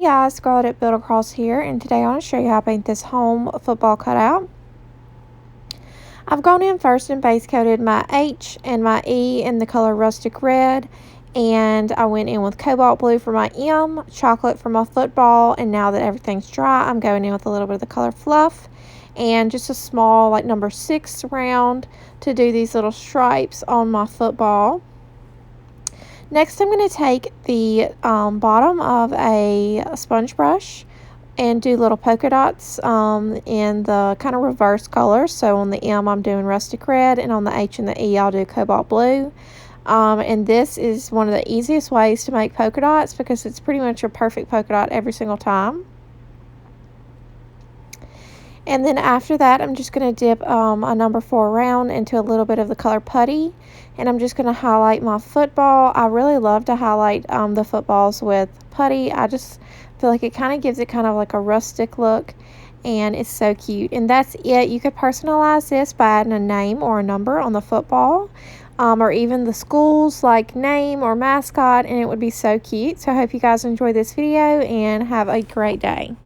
Hey guys, Scarlett at Build Across here, and today I want to show you how to paint this home football cutout. I've gone in first and base coated my H and my E in the color rustic red, and I went in with cobalt blue for my M, chocolate for my football, and now that everything's dry, I'm going in with a little bit of the color fluff and just a small like number 6 round to do these little stripes on my football. Next, I'm going to take the bottom of a sponge brush and do little polka dots in the kind of reverse colors. So on the M, I'm doing rustic red, and on the H and the E, I'll do cobalt blue. And this is one of the easiest ways to make polka dots because it's pretty much your perfect polka dot every single time. And then after that, I'm just going to dip a number 4 round into a little bit of the color putty. And I'm just going to highlight my football. I really love to highlight the footballs with putty. I just feel like it kind of gives it kind of like a rustic look. And it's so cute. And that's it. You could personalize this by adding a name or a number on the football. Or even the school's like name or mascot. And it would be so cute. So I hope you guys enjoy this video and have a great day.